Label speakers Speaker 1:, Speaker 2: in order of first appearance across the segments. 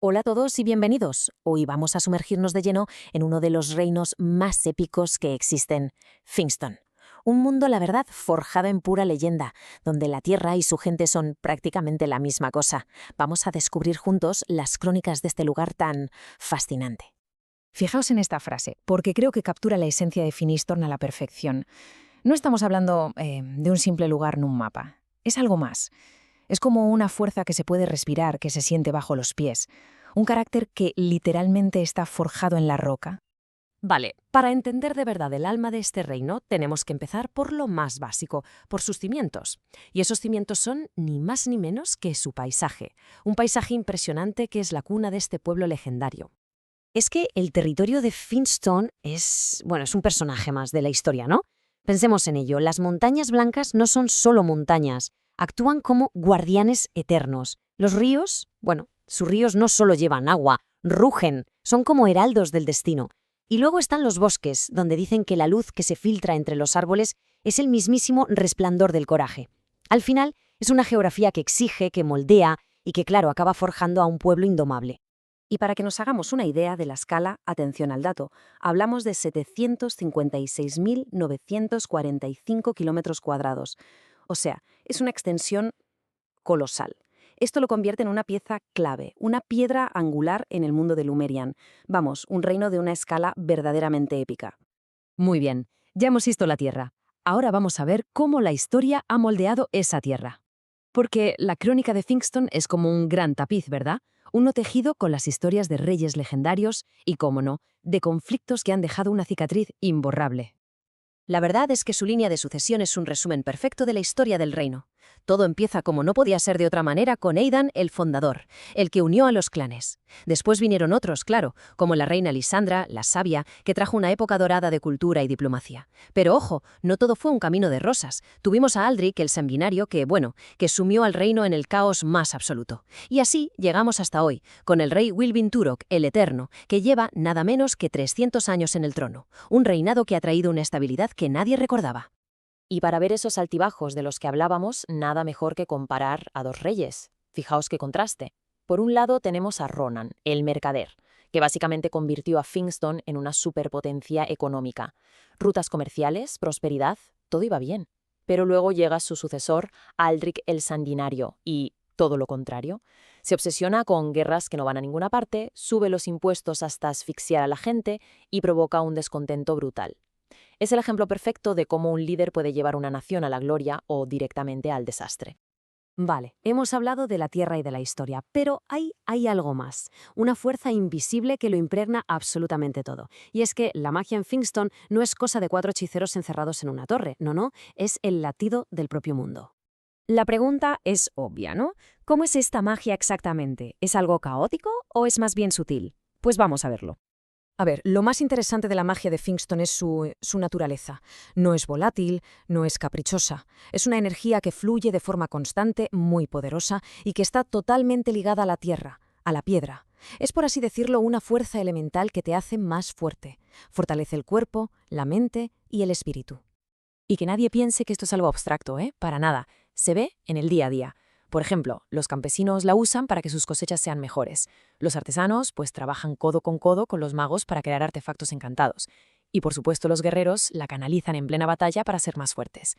Speaker 1: Hola a todos y bienvenidos. Hoy vamos a sumergirnos de lleno en uno de los reinos más épicos que existen, Fingston. Un mundo, la verdad, forjado en pura leyenda, donde la tierra y su gente son prácticamente la misma cosa. Vamos a descubrir juntos las crónicas de este lugar tan fascinante.
Speaker 2: Fijaos en esta frase, porque creo que captura la esencia de Finistorn a la perfección. No estamos hablando de un simple lugar en un mapa. Es algo más. Es como una fuerza que se puede respirar, que se siente bajo los pies. Un carácter que literalmente está forjado en la roca.
Speaker 1: Vale, para entender de verdad el alma de este reino, tenemos que empezar por lo más básico, por sus cimientos. Y esos cimientos son ni más ni menos que su paisaje. Un paisaje impresionante que es la cuna de este pueblo legendario. Es que el territorio de Finston es un personaje más de la historia, ¿no? Pensemos en ello, las montañas blancas no son solo montañas, actúan como guardianes eternos. Los ríos, sus ríos no solo llevan agua, rugen, son como heraldos del destino. Y luego están los bosques, donde dicen que la luz que se filtra entre los árboles es el mismísimo resplandor del coraje. Al final, es una geografía que exige, que moldea y que, claro, acaba forjando a un pueblo indomable. Y para que nos hagamos una idea de la escala, atención al dato, hablamos de 756.945 kilómetros cuadrados. O sea, es una extensión colosal. Esto lo convierte en una pieza clave, una piedra angular en el mundo de Lumerian. Vamos, un reino de una escala verdaderamente épica.
Speaker 2: Muy bien, ya hemos visto la Tierra. Ahora vamos a ver cómo la historia ha moldeado esa Tierra. Porque la crónica de Fingston es como un gran tapiz, ¿verdad? Uno tejido con las historias de reyes legendarios y, cómo no, de conflictos que han dejado una cicatriz imborrable.
Speaker 1: La verdad es que su línea de sucesión es un resumen perfecto de la historia del reino. Todo empieza como no podía ser de otra manera con Aidan, el fundador, el que unió a los clanes. Después vinieron otros, claro, como la reina Lisandra, la sabia, que trajo una época dorada de cultura y diplomacia. Pero ojo, no todo fue un camino de rosas. Tuvimos a Aldric, el sanguinario, que sumió al reino en el caos más absoluto. Y así llegamos hasta hoy, con el rey Wilvin Turok, el Eterno, que lleva nada menos que 300 años en el trono. Un reinado que ha traído una estabilidad que nadie recordaba. Y para ver esos altibajos de los que hablábamos, nada mejor que comparar a dos reyes. Fijaos qué contraste. Por un lado tenemos a Ronan, el mercader, que básicamente convirtió a Fingston en una superpotencia económica. Rutas comerciales, prosperidad, todo iba bien. Pero luego llega su sucesor, Aldric el Sanguinario, y todo lo contrario. Se obsesiona con guerras que no van a ninguna parte, sube los impuestos hasta asfixiar a la gente y provoca un descontento brutal. Es el ejemplo perfecto de cómo un líder puede llevar una nación a la gloria o directamente al desastre. Vale, hemos hablado de la tierra y de la historia, pero hay algo más, una fuerza invisible que lo impregna absolutamente todo. Y es que la magia en Fingston no es cosa de 4 hechiceros encerrados en una torre, no, es el latido del propio mundo. La pregunta es obvia, ¿no? ¿Cómo es esta magia exactamente? ¿Es algo caótico o es más bien sutil? Pues vamos a verlo. A ver, lo más interesante de la magia de Fingston es su naturaleza. No es volátil, no es caprichosa. Es una energía que fluye de forma constante, muy poderosa, y que está totalmente ligada a la tierra, a la piedra. Es, por así decirlo, una fuerza elemental que te hace más fuerte. Fortalece el cuerpo, la mente y el espíritu. Y que nadie piense que esto es algo abstracto, ¿eh? Para nada. Se ve en el día a día. Por ejemplo, los campesinos la usan para que sus cosechas sean mejores. Los artesanos, pues, trabajan codo con los magos para crear artefactos encantados. Y, por supuesto, los guerreros la canalizan en plena batalla para ser más fuertes.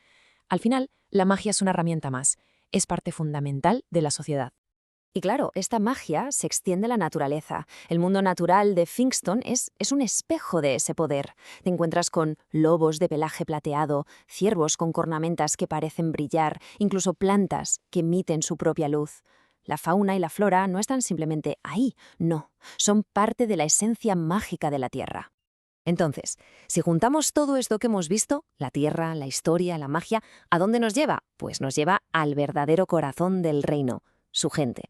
Speaker 1: Al final, la magia es una herramienta más. Es parte fundamental de la sociedad. Y claro, esta magia se extiende a la naturaleza. El mundo natural de Fingston es un espejo de ese poder. Te encuentras con lobos de pelaje plateado, ciervos con cornamentas que parecen brillar, incluso plantas que emiten su propia luz. La fauna y la flora no están simplemente ahí, no, son parte de la esencia mágica de la Tierra. Entonces, si juntamos todo esto que hemos visto, la Tierra, la historia, la magia, ¿a dónde nos lleva? Pues nos lleva al verdadero corazón del reino, su gente.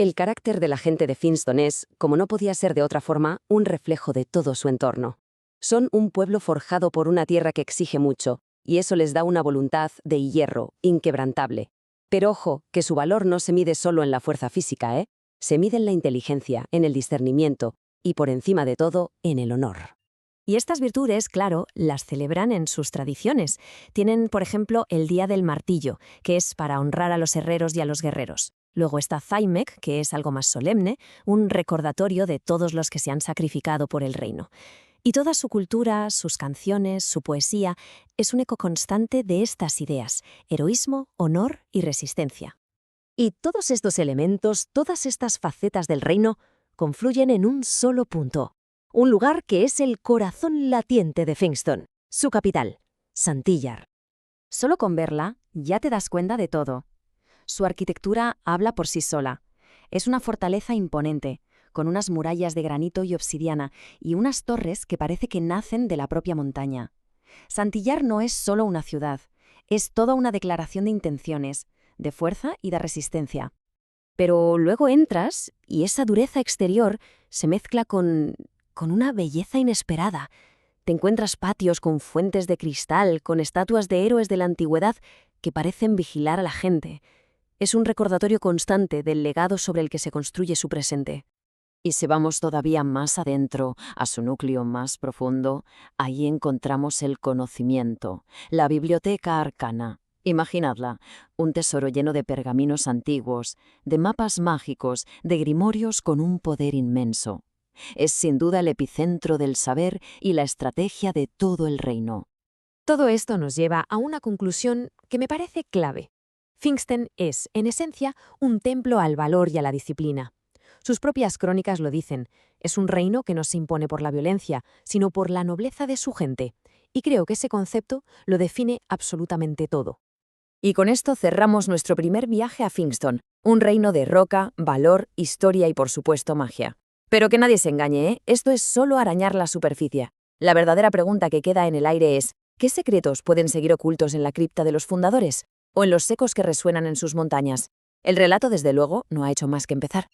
Speaker 1: El carácter de la gente de Finston es, como no podía ser de otra forma, un reflejo de todo su entorno. Son un pueblo forjado por una tierra que exige mucho, y eso les da una voluntad de hierro, inquebrantable. Pero ojo, que su valor no se mide solo en la fuerza física, ¿eh? Se mide en la inteligencia, en el discernimiento, y por encima de todo, en el honor. Y estas virtudes, claro, las celebran en sus tradiciones. Tienen, por ejemplo, el Día del Martillo, que es para honrar a los herreros y a los guerreros. Luego está Thymek, que es algo más solemne, un recordatorio de todos los que se han sacrificado por el reino. Y toda su cultura, sus canciones, su poesía, es un eco constante de estas ideas: heroísmo, honor y resistencia. Y todos estos elementos, todas estas facetas del reino, confluyen en un solo punto. Un lugar que es el corazón latiente de Fingston, su capital, Santillar. Solo con verla ya te das cuenta de todo. Su arquitectura habla por sí sola. Es una fortaleza imponente, con unas murallas de granito y obsidiana y unas torres que parece que nacen de la propia montaña. Santillar no es solo una ciudad, es toda una declaración de intenciones, de fuerza y de resistencia. Pero luego entras y esa dureza exterior se mezcla con una belleza inesperada. Te encuentras patios con fuentes de cristal, con estatuas de héroes de la antigüedad que parecen vigilar a la gente. Es un recordatorio constante del legado sobre el que se construye su presente. Y si vamos todavía más adentro, a su núcleo más profundo, allí encontramos el conocimiento, la biblioteca arcana. Imaginadla, un tesoro lleno de pergaminos antiguos, de mapas mágicos, de grimorios con un poder inmenso. Es sin duda el epicentro del saber y la estrategia de todo el reino.
Speaker 2: Todo esto nos lleva a una conclusión que me parece clave. Fingston es, en esencia, un templo al valor y a la disciplina. Sus propias crónicas lo dicen. Es un reino que no se impone por la violencia, sino por la nobleza de su gente. Y creo que ese concepto lo define absolutamente todo.
Speaker 1: Y con esto cerramos nuestro primer viaje a Fingston, un reino de roca, valor, historia y, por supuesto, magia. Pero que nadie se engañe, ¿eh? Esto es solo arañar la superficie. La verdadera pregunta que queda en el aire es: ¿qué secretos pueden seguir ocultos en la cripta de los fundadores? ¿O en los ecos que resuenan en sus montañas? El relato, desde luego, no ha hecho más que empezar.